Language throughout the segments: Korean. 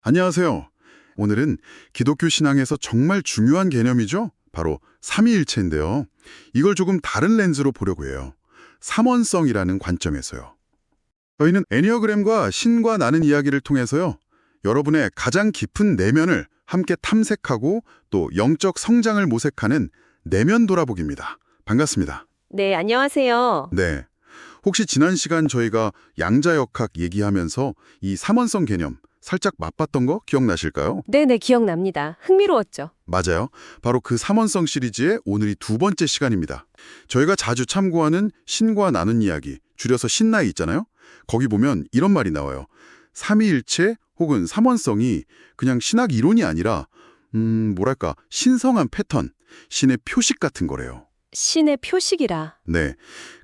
안녕하세요. 오늘은 기독교 신앙에서 정말 중요한 개념이죠? 바로 삼위일체인데요. 이걸 조금 다른 렌즈로 보려고 해요. 삼원성이라는 관점에서요. 저희는 애니어그램과 신과 나는 이야기를 통해서요. 여러분의 가장 깊은 내면을 함께 탐색하고 또 영적 성장을 모색하는 내면 돌아보기입니다. 반갑습니다. 네, 안녕하세요. 네. 혹시 지난 시간 저희가 양자역학 얘기하면서 이 삼원성 개념 살짝 맛봤던 거 기억나실까요? 네네, 기억납니다. 흥미로웠죠. 맞아요. 바로 그 삼원성 시리즈의 오늘이 두 번째 시간입니다. 저희가 자주 참고하는 신과 나눈 이야기, 줄여서 신나이 있잖아요. 거기 보면 이런 말이 나와요. 삼위일체 혹은 삼원성이 그냥 신학 이론이 아니라 뭐랄까 신성한 패턴, 신의 표식 같은 거래요. 신의 표식이라. 네.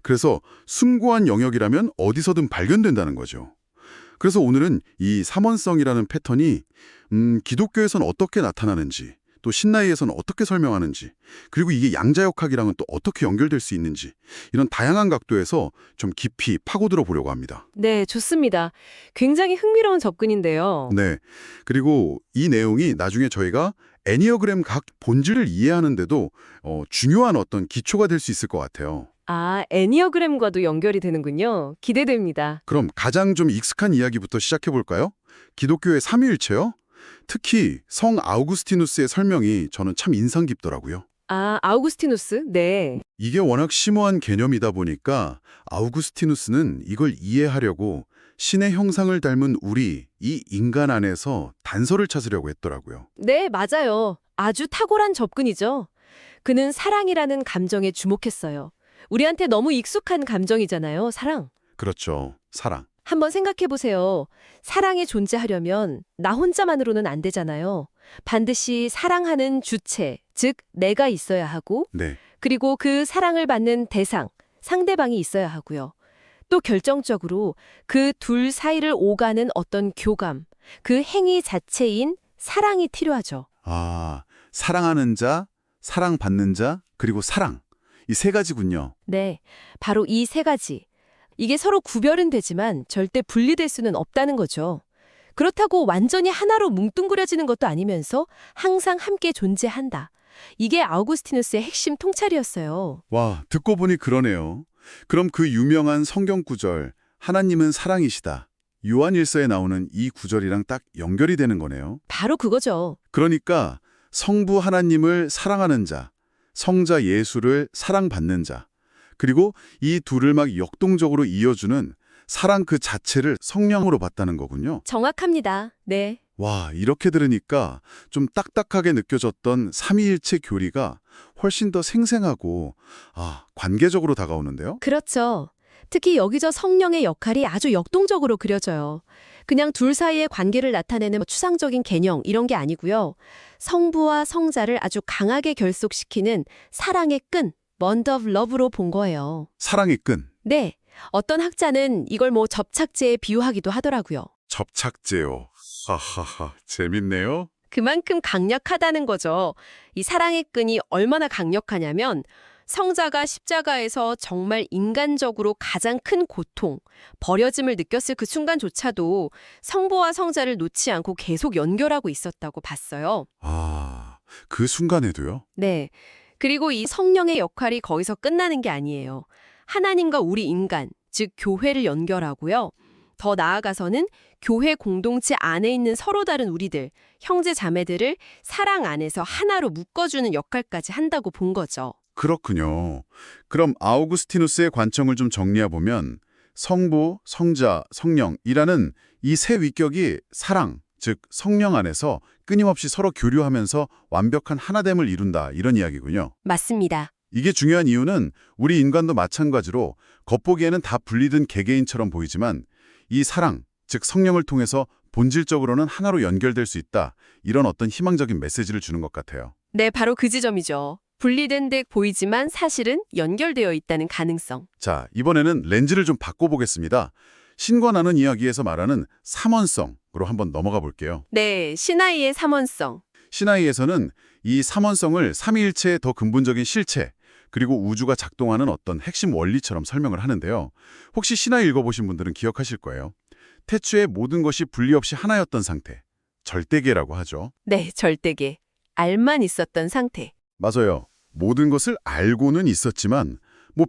그래서 숭고한 영역이라면 어디서든 발견된다는 거죠. 그래서 오늘은 이 삼원성이라는 패턴이 기독교에서는 어떻게 나타나는지, 또 신나이에서는 어떻게 설명하는지, 그리고 이게 양자역학이랑은 또 어떻게 연결될 수 있는지 이런 다양한 각도에서 좀 깊이 파고들어 보려고 합니다. 네, 좋습니다. 굉장히 흥미로운 접근인데요. 네. 그리고 이 내용이 나중에 저희가 애니어그램 각 본질을 이해하는데도 중요한 어떤 기초가 될 수 있을 것 같아요. 아, 애니어그램과도 연결이 되는군요. 기대됩니다. 그럼 가장 좀 익숙한 이야기부터 시작해 볼까요? 기독교의 삼위일체요? 특히 성 아우구스티누스의 설명이 저는 참 인상 깊더라고요. 아, 아우구스티누스? 네. 이게 워낙 심오한 개념이다 보니까 아우구스티누스는 이걸 이해하려고 신의 형상을 닮은 우리, 이 인간 안에서 단서를 찾으려고 했더라고요. 네, 맞아요. 아주 탁월한 접근이죠. 그는 사랑이라는 감정에 주목했어요. 우리한테 너무 익숙한 감정이잖아요, 사랑. 그렇죠. 사랑. 한번 생각해 보세요. 사랑이 존재하려면 나 혼자만으로는 안 되잖아요. 반드시 사랑하는 주체, 즉 내가 있어야 하고, 네. 그리고 그 사랑을 받는 대상, 상대방이 있어야 하고요. 또 결정적으로 그 둘 사이를 오가는 어떤 교감, 그 행위 자체인 사랑이 필요하죠. 아, 사랑하는 자, 사랑받는 자, 그리고 사랑. 이 세 가지군요. 네, 바로 이 세 가지. 이게 서로 구별은 되지만 절대 분리될 수는 없다는 거죠. 그렇다고 완전히 하나로 뭉뚱그려지는 것도 아니면서 항상 함께 존재한다. 이게 아우구스티누스의 핵심 통찰이었어요. 와, 듣고 보니 그러네요. 그럼 그 유명한 성경 구절, 하나님은 사랑이시다. 요한일서에 나오는 이 구절이랑 딱 연결이 되는 거네요. 바로 그거죠. 그러니까 성부 하나님을 사랑하는 자, 성자 예수를 사랑받는 자, 그리고 이 둘을 막 역동적으로 이어주는 사랑 그 자체를 성령으로 봤다는 거군요. 정확합니다. 네. 와, 이렇게 들으니까 좀 딱딱하게 느껴졌던 삼위일체 교리가 훨씬 더 생생하고 관계적으로 다가오는데요. 그렇죠. 특히 여기서 성령의 역할이 아주 역동적으로 그려져요. 그냥 둘 사이의 관계를 나타내는 추상적인 개념 이런 게 아니고요. 성부와 성자를 아주 강하게 결속시키는 사랑의 끈, bond of love로 본 거예요. 사랑의 끈, 네. 어떤 학자는 이걸 접착제에 비유하기도 하더라고요. 접착제요. 하하하, 재밌네요. 그만큼 강력하다는 거죠. 이 사랑의 끈이 얼마나 강력하냐면 성자가 십자가에서 정말 인간적으로 가장 큰 고통, 버려짐을 느꼈을 그 순간조차도 성부와 성자를 놓지 않고 계속 연결하고 있었다고 봤어요. 아, 그 순간에도요? 네. 그리고 이 성령의 역할이 거기서 끝나는 게 아니에요. 하나님과 우리 인간, 즉 교회를 연결하고요. 더 나아가서는 교회 공동체 안에 있는 서로 다른 우리들, 형제 자매들을 사랑 안에서 하나로 묶어주는 역할까지 한다고 본 거죠. 그렇군요. 그럼 아우구스티누스의 관점을 좀 정리해보면 성부, 성자, 성령이라는 이 세 위격이 사랑, 즉 성령 안에서 끊임없이 서로 교류하면서 완벽한 하나됨을 이룬다 이런 이야기군요. 맞습니다. 이게 중요한 이유는 우리 인간도 마찬가지로 겉보기에는 다 분리된 개개인처럼 보이지만 이 사랑, 즉 성령을 통해서 본질적으로는 하나로 연결될 수 있다. 이런 어떤 희망적인 메시지를 주는 것 같아요. 네, 바로 그 지점이죠. 분리된 듯 보이지만 사실은 연결되어 있다는 가능성. 자, 이번에는 렌즈를 좀 바꿔보겠습니다. 신과 나눈 이야기에서 말하는 삼원성으로 한번 넘어가 볼게요. 네, 신하이의 삼원성. 신하이에서는 이 삼원성을 삼위일체의 더 근본적인 실체, 그리고 우주가 작동하는 어떤 핵심 원리처럼 설명을 하는데요. 혹시 신하이 읽어보신 분들은 기억하실 거예요. 태초에 모든 것이 분리 없이 하나였던 상태. 절대계라고 하죠. 네, 절대계. 알만 있었던 상태. 맞아요. 모든 것을 알고는 있었지만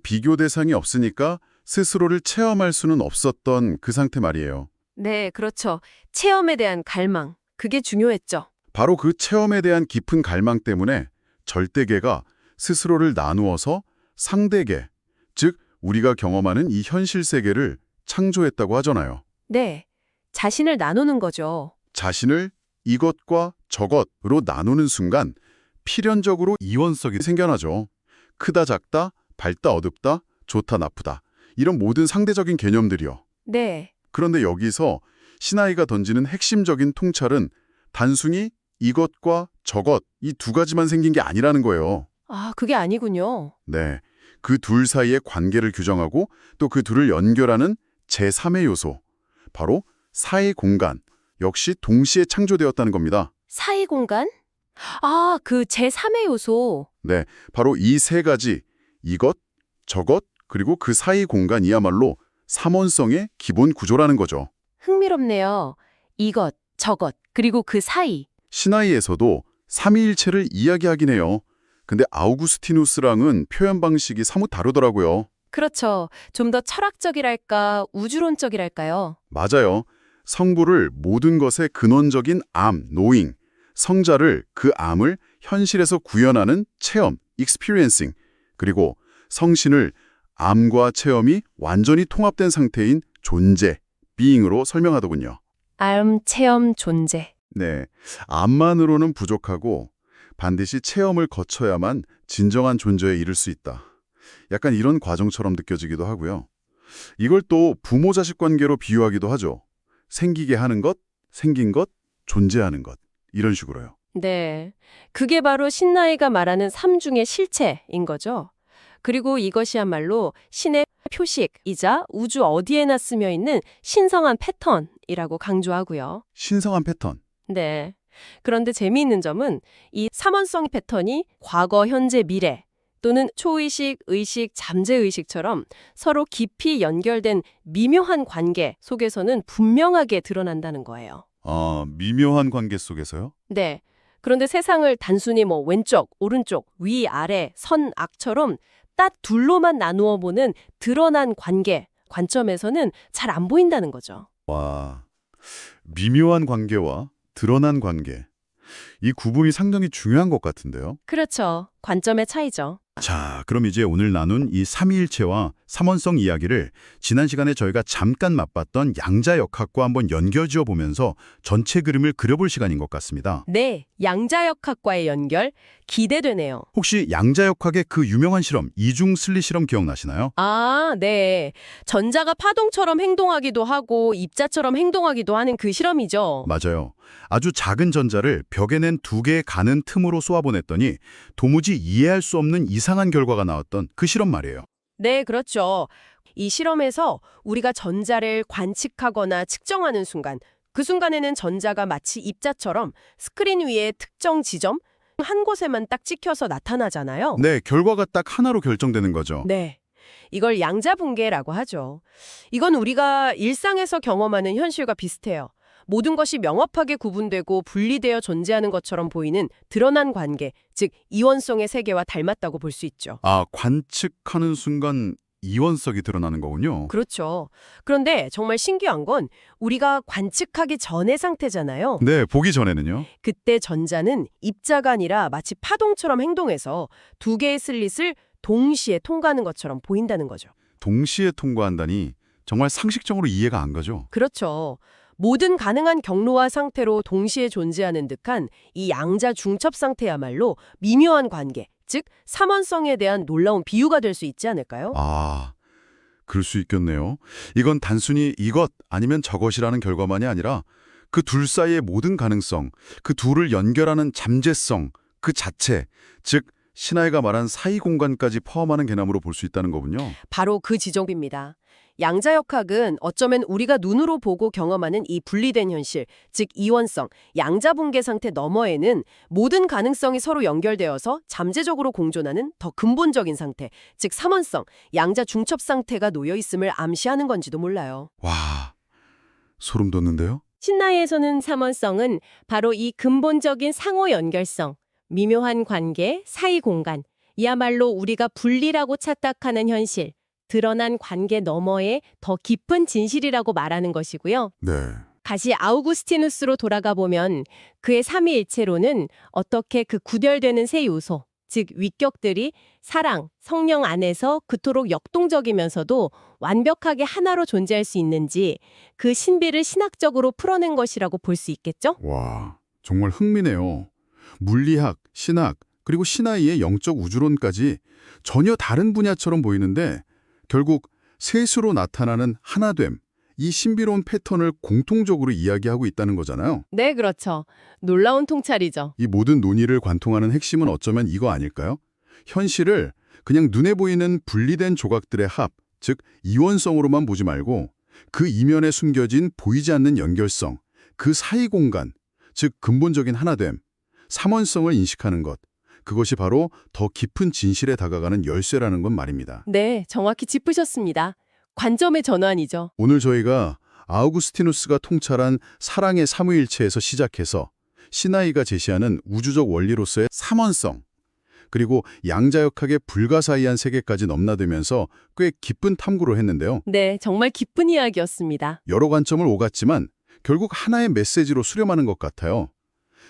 비교 대상이 없으니까 스스로를 체험할 수는 없었던 그 상태 말이에요. 네, 그렇죠. 체험에 대한 갈망. 그게 중요했죠. 바로 그 체험에 대한 깊은 갈망 때문에 절대계가 스스로를 나누어서 상대계, 즉 우리가 경험하는 이 현실 세계를 창조했다고 하잖아요. 네, 자신을 나누는 거죠. 자신을 이것과 저것으로 나누는 순간 필연적으로 이원석이 생겨나죠. 크다 작다, 밝다 어둡다, 좋다 나쁘다. 이런 모든 상대적인 개념들이요. 네, 그런데 여기서 신하이가 던지는 핵심적인 통찰은 단순히 이것과 저것 이 두 가지만 생긴 게 아니라는 거예요. 아, 그게 아니군요. 네, 그 둘 사이의 관계를 규정하고 또 그 둘을 연결하는 제3의 요소, 바로 사이 공간, 역시 동시에 창조되었다는 겁니다. 사이 공간? 아, 그 제3의 요소. 네, 바로 이 세 가지, 이것, 저것, 그리고 그 사이 공간이야말로 삼원성의 기본 구조라는 거죠. 흥미롭네요. 이것, 저것, 그리고 그 사이. 신하이에서도 삼위일체를 이야기하긴 해요. 근데 아우구스티누스랑은 표현 방식이 사뭇 다르더라고요. 그렇죠. 좀 더 철학적이랄까, 우주론적이랄까요. 맞아요. 성부를 모든 것의 근원적인 암, 노잉, 성자를 그 암을 현실에서 구현하는 체험, experiencing, 그리고 성신을 암과 체험이 완전히 통합된 상태인 존재, being으로 설명하더군요. 알, 체험, 존재. 네, 암만으로는 부족하고 반드시 체험을 거쳐야만 진정한 존재에 이를 수 있다. 약간 이런 과정처럼 느껴지기도 하고요. 이걸 또 부모-자식 관계로 비유하기도 하죠. 생기게 하는 것, 생긴 것, 존재하는 것. 이런 식으로요. 네. 그게 바로 신나이가 말하는 삼중의 실체인 거죠. 그리고 이것이야말로 신의 표식이자 우주 어디에나 쓰여 있는 신성한 패턴이라고 강조하고요. 신성한 패턴. 네. 그런데 재미있는 점은 이 삼원성 패턴이 과거, 현재, 미래 또는 초의식, 의식, 잠재의식처럼 서로 깊이 연결된 미묘한 관계 속에서는 분명하게 드러난다는 거예요. 아, 미묘한 관계 속에서요? 네. 그런데 세상을 단순히 왼쪽, 오른쪽, 위, 아래, 선, 악처럼 딱 둘로만 나누어 보는 드러난 관계, 관점에서는 잘 안 보인다는 거죠. 와, 미묘한 관계와 드러난 관계. 이 구분이 상당히 중요한 것 같은데요. 그렇죠. 관점의 차이죠. 자, 그럼 이제 오늘 나눈 이 삼위일체와 삼원성 이야기를 지난 시간에 저희가 잠깐 맛봤던 양자역학과 한번 연결지어 보면서 전체 그림을 그려볼 시간인 것 같습니다. 네, 양자역학과의 연결 기대되네요. 혹시 양자역학의 그 유명한 실험, 이중슬리 실험 기억나시나요? 아, 네. 전자가 파동처럼 행동하기도 하고 입자처럼 행동하기도 하는 그 실험이죠. 맞아요. 아주 작은 전자를 벽에 낸 두 개의 가는 틈으로 쏘아보냈더니 도무지 이해할 수 없는 이상한 결과가 나왔던 그 실험 말이에요. 네, 그렇죠. 이 실험에서 우리가 전자를 관측하거나 측정하는 순간, 그 순간에는 전자가 마치 입자처럼 스크린 위에 특정 지점, 한 곳에만 딱 찍혀서 나타나잖아요. 네, 결과가 딱 하나로 결정되는 거죠. 네. 이걸 양자분계라고 하죠. 이건 우리가 일상에서 경험하는 현실과 비슷해요. 모든 것이 명확하게 구분되고 분리되어 존재하는 것처럼 보이는 드러난 관계, 즉 이원성의 세계와 닮았다고 볼 수 있죠. 아, 관측하는 순간 이원석이 드러나는 거군요. 그렇죠. 그런데 정말 신기한 건 우리가 관측하기 전의 상태잖아요. 네, 보기 전에는요. 그때 전자는 입자가 아니라 마치 파동처럼 행동해서 두 개의 슬릿을 동시에 통과하는 것처럼 보인다는 거죠. 동시에 통과한다니 정말 상식적으로 이해가 안 가죠. 그렇죠. 모든 가능한 경로와 상태로 동시에 존재하는 듯한 이 양자 중첩 상태야말로 미묘한 관계, 즉 삼원성에 대한 놀라운 비유가 될 수 있지 않을까요? 아, 그럴 수 있겠네요. 이건 단순히 이것 아니면 저것이라는 결과만이 아니라 그 둘 사이의 모든 가능성, 그 둘을 연결하는 잠재성, 그 자체, 즉 신하이가 말한 사이 공간까지 포함하는 개념으로 볼 수 있다는 거군요. 바로 그 지점입니다. 양자역학은 어쩌면 우리가 눈으로 보고 경험하는 이 분리된 현실, 즉 이원성, 양자분계 상태 너머에는 모든 가능성이 서로 연결되어서 잠재적으로 공존하는 더 근본적인 상태, 즉 삼원성, 양자 중첩 상태가 놓여 있음을 암시하는 건지도 몰라요. 와, 소름 돋는데요? 신나이에서는 삼원성은 바로 이 근본적인 상호 연결성, 미묘한 관계, 사이 공간, 이야말로 우리가 분리라고 착각하는 현실, 드러난 관계 너머의 더 깊은 진실이라고 말하는 것이고요. 네. 다시 아우구스티누스로 돌아가 보면 그의 삼위일체론은 어떻게 그 구별되는 세 요소, 즉 위격들이 사랑, 성령 안에서 그토록 역동적이면서도 완벽하게 하나로 존재할 수 있는지 그 신비를 신학적으로 풀어낸 것이라고 볼 수 있겠죠? 와, 정말 흥미네요. 물리학, 신학, 그리고 신화의 영적 우주론까지 전혀 다른 분야처럼 보이는데 결국 셋으로 나타나는 하나됨, 이 신비로운 패턴을 공통적으로 이야기하고 있다는 거잖아요. 네, 그렇죠. 놀라운 통찰이죠. 이 모든 논의를 관통하는 핵심은 어쩌면 이거 아닐까요? 현실을 그냥 눈에 보이는 분리된 조각들의 합, 즉 이원성으로만 보지 말고 그 이면에 숨겨진 보이지 않는 연결성, 그 사이 공간, 즉 근본적인 하나됨, 삼원성을 인식하는 것, 그것이 바로 더 깊은 진실에 다가가는 열쇠라는 건 말입니다. 네, 정확히 짚으셨습니다. 관점의 전환이죠. 오늘 저희가 아우구스티누스가 통찰한 사랑의 삼위일체에서 시작해서 시나이가 제시하는 우주적 원리로서의 삼원성, 그리고 양자역학의 불가사의한 세계까지 넘나들면서 꽤 깊은 탐구를 했는데요. 네, 정말 기쁜 이야기였습니다. 여러 관점을 오갔지만 결국 하나의 메시지로 수렴하는 것 같아요.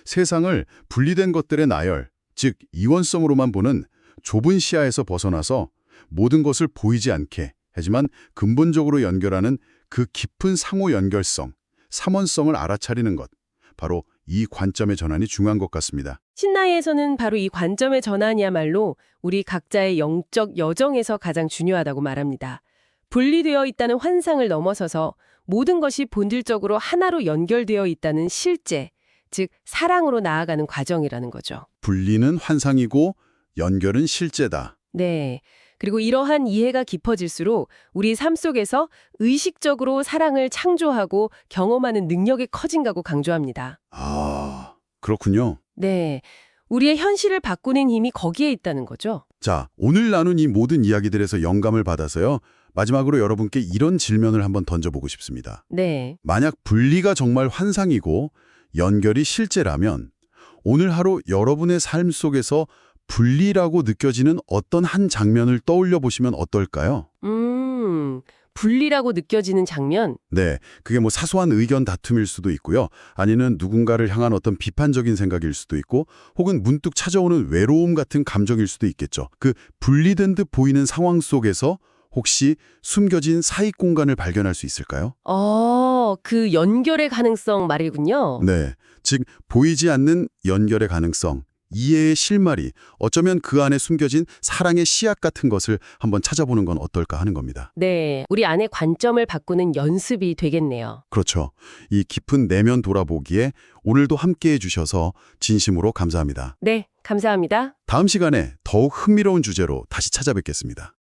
세상을 분리된 것들의 나열, 즉 이원성으로만 보는 좁은 시야에서 벗어나서 모든 것을 보이지 않게 하지만 근본적으로 연결하는 그 깊은 상호 연결성, 삼원성을 알아차리는 것, 바로 이 관점의 전환이 중요한 것 같습니다. 신나이에서는 바로 이 관점의 전환이야말로 우리 각자의 영적 여정에서 가장 중요하다고 말합니다. 분리되어 있다는 환상을 넘어서서 모든 것이 본질적으로 하나로 연결되어 있다는 실제, 즉 사랑으로 나아가는 과정이라는 거죠. 분리는 환상이고 연결은 실제다. 네. 그리고 이러한 이해가 깊어질수록 우리 삶 속에서 의식적으로 사랑을 창조하고 경험하는 능력이 커진다고 강조합니다. 아, 그렇군요. 네. 우리의 현실을 바꾸는 힘이 거기에 있다는 거죠. 자, 오늘 나눈 이 모든 이야기들에서 영감을 받아서요. 마지막으로 여러분께 이런 질문을 한번 던져보고 싶습니다. 네. 만약 분리가 정말 환상이고 연결이 실제라면 오늘 하루 여러분의 삶 속에서 분리라고 느껴지는 어떤 한 장면을 떠올려 보시면 어떨까요? 분리라고 느껴지는 장면? 네, 그게 뭐 사소한 의견 다툼일 수도 있고요. 아니면 누군가를 향한 어떤 비판적인 생각일 수도 있고 혹은 문득 찾아오는 외로움 같은 감정일 수도 있겠죠. 그 분리된 듯 보이는 상황 속에서 혹시 숨겨진 사익 공간을 발견할 수 있을까요? 그 연결의 가능성 말이군요. 네, 즉 보이지 않는 연결의 가능성, 이해의 실마리, 어쩌면 그 안에 숨겨진 사랑의 씨앗 같은 것을 한번 찾아보는 건 어떨까 하는 겁니다. 네, 우리 안의 관점을 바꾸는 연습이 되겠네요. 그렇죠. 이 깊은 내면 돌아보기에 오늘도 함께해 주셔서 진심으로 감사합니다. 네, 감사합니다. 다음 시간에 더욱 흥미로운 주제로 다시 찾아뵙겠습니다.